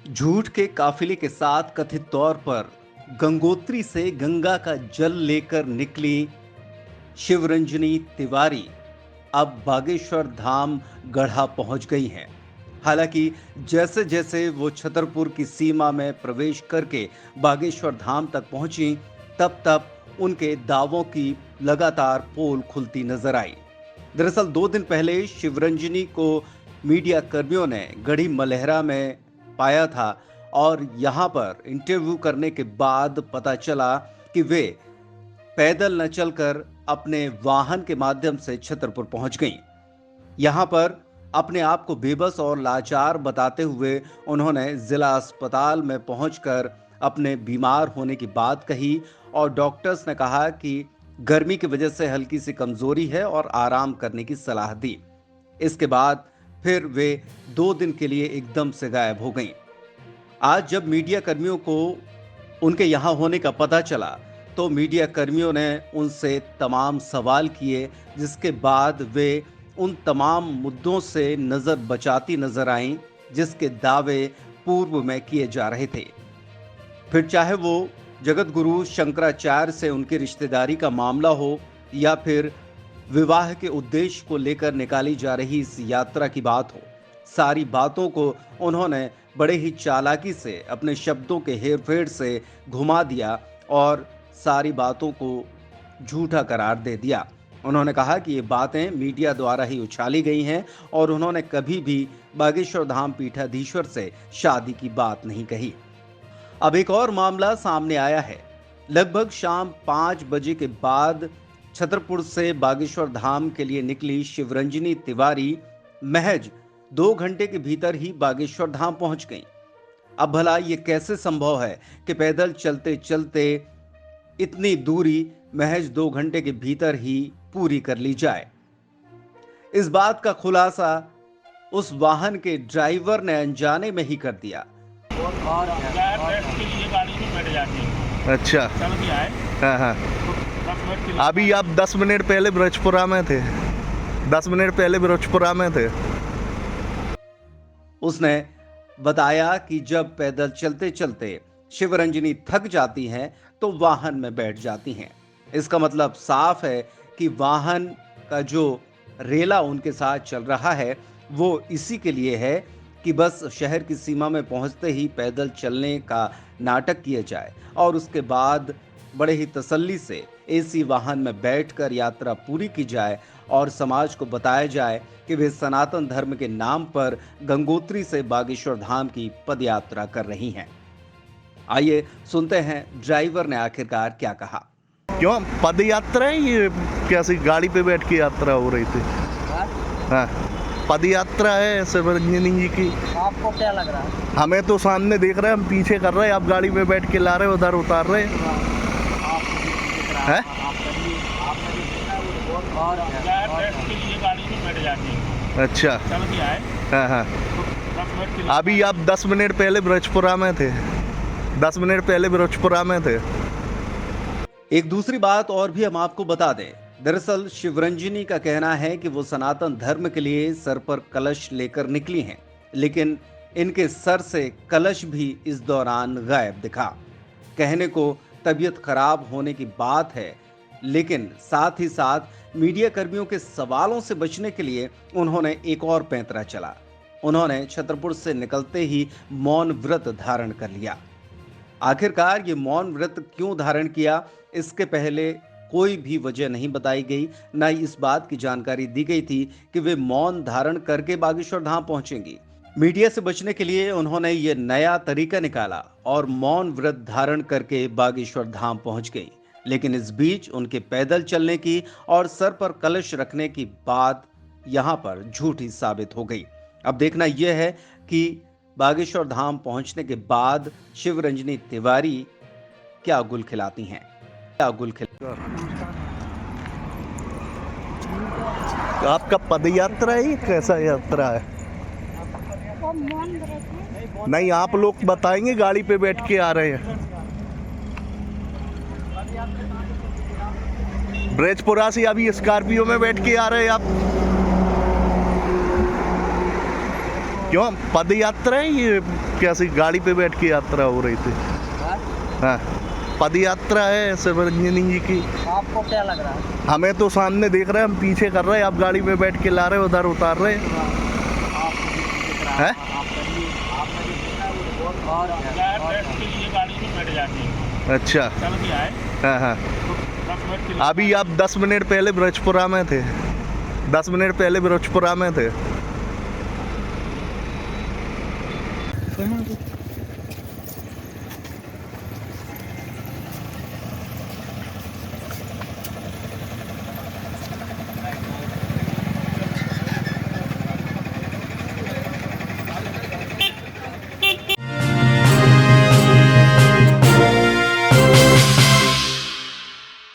झूठ के काफिले के साथ कथित तौर पर गंगोत्री से गंगा का जल लेकर निकली शिवरंजनी तिवारी अब बागेश्वर धाम गढ़ा पहुंच गई हैं। हालांकि जैसे जैसे वो छतरपुर की सीमा में प्रवेश करके बागेश्वर धाम तक पहुंची, तब तब उनके दावों की लगातार पोल खुलती नजर आई। दरअसल 2 दिन पहले शिवरंजनी को मीडिया कर्मियों ने गढ़ी मलहरा में पाया था और यहां पर इंटरव्यू करने के बाद पता चला कि वे पैदल न चलकर अपने वाहन के माध्यम से छतरपुर पहुंच गईं। यहां पर अपने आप को बेबस और लाचार बताते हुए उन्होंने जिला अस्पताल में पहुंचकर अपने बीमार होने की बात कही और डॉक्टर्स ने कहा कि गर्मी की वजह से हल्की सी कमजोरी है और आराम करने की सलाह दी। इसके बाद फिर वे 2 दिन के लिए एकदम से गायब हो गईं। आज जब मीडिया कर्मियों को उनके यहाँ होने का पता चला तो मीडिया कर्मियों ने उनसे तमाम सवाल किए, जिसके बाद वे उन तमाम मुद्दों से नजर बचाती नजर आईं जिसके दावे पूर्व में किए जा रहे थे। फिर चाहे वो जगत गुरु शंकराचार्य से उनकी रिश्तेदारी का मामला हो या फिर विवाह के उद्देश्य को लेकर निकाली जा रही इस यात्रा की बात हो, सारी बातों को उन्होंने बड़े ही चालाकी से अपने शब्दों के हेरफेर से घुमा दिया और सारी बातों को झूठा करार दे दिया। उन्होंने कहा कि ये बातें मीडिया द्वारा ही उछाली गई हैं और उन्होंने कभी भी बागेश्वर धाम पीठाधीश्वर से शादी की बात नहीं कही। अब एक और मामला सामने आया है। लगभग शाम 5 बजे के बाद छतरपुर से बागेश्वर धाम के लिए निकली शिवरंजनी तिवारी महज 2 घंटे के भीतर ही बागेश्वर धाम पहुंच गईं। अब भला ये कैसे संभव है कि पैदल चलते चलते इतनी दूरी महज 2 घंटे के भीतर ही पूरी कर ली जाए? इस बात का खुलासा उस वाहन के ड्राइवर ने अनजाने में ही कर दिया। अच्छा, हाँ हाँ। अभी आप 10 मिनट पहले ब्रजपुरा में थे। 10 मिनट पहले ब्रजपुरा में थे। उसने बताया कि जब पैदल चलते चलते शिवरंजनी थक जाती हैं तो वाहन में बैठ जाती हैं। इसका मतलब साफ है कि वाहन का जो रेला उनके साथ चल रहा है वो इसी के लिए है कि बस शहर की सीमा में पहुंचते ही पैदल चलने का नाटक किया जाए और उसके बाद बड़े ही तसल्ली से एसी वाहन में बैठकर यात्रा पूरी की जाए और समाज को बताया जाए कि वे सनातन धर्म के नाम पर गंगोत्री से बागेश्वर धाम की पदयात्रा कर रही हैं। आइए सुनते हैं ड्राइवर ने आखिरकार क्या कहा। क्यों पद यात्रा है? ये कैसी गाड़ी पे बैठ के यात्रा हो रही थी? हाँ, पद यात्रा है शिवरंजनी जी की। आपको क्या लग रहा है? हमें तो सामने देख रहे हैं, हम पीछे कर रहे हैं, आप गाड़ी में बैठ के ला रहे, उधर उतार रहे हैं। अच्छा, हाँ हाँ। अभी आप 10 मिनट पहले ब्रजपुरा में थे। 10 मिनट पहले ब्रजपुरा में थे। एक दूसरी बात और भी हम आपको बता दें। दरअसल शिवरंजनी का कहना है कि वो सनातन धर्म के लिए सर पर कलश लेकर निकली हैं, लेकिन इनके सर से कलश भी इस दौरान गायब दिखा। कहने को तबीयत खराब होने की बात है, लेकिन साथ ही साथ मीडिया कर्मियों के सवालों से बचने के लिए उन्होंने एक और पैंतरा चला। उन्होंने छतरपुर से निकलते ही मौन व्रत धारण कर लिया। आखिरकार ये मौन व्रत क्यों धारण किया, इसके पहले कोई भी वजह नहीं बताई गई, न ही इस बात की जानकारी दी गई थी कि वे मौन धारण करके बागेश्वर धाम पहुंचेंगी। मीडिया से बचने के लिए उन्होंने ये नया तरीका निकाला और मौन व्रत धारण करके बागेश्वर धाम पहुंच गई। लेकिन इस बीच उनके पैदल चलने की और सर पर कलश रखने की बात यहां पर झूठी साबित हो गई। अब देखना यह है कि बागेश्वर धाम पहुंचने के बाद शिवरंजनी तिवारी क्या गुल खिलाती हैं। आपका पद यात्रा है, कैसा यात्रा है? नहीं, आप लोग बताएंगे, गाड़ी पे बैठ के आ रहे हैं। ब्रजपुरा से अभी स्कॉर्पियो में बैठ के आ रहे हैं आप? क्यों पद यात्रा है ये कैसी गाड़ी पे बैठ के यात्रा हो रही थी? हाँ, पद यात्रा है शिवरंजनी जी की। आपको क्या लग रहा है? हमें तो सामने देख रहे हैं, हम पीछे कर रहे हैं, आप गाड़ी पे बैठ के ला रहे हो, उधर उतार रहे हैं। हैं? अच्छा, हाँ हाँ। अभी आप 10 मिनट पहले ब्रजपुरा में थे, 10 मिनट पहले ब्रजपुरा में थे।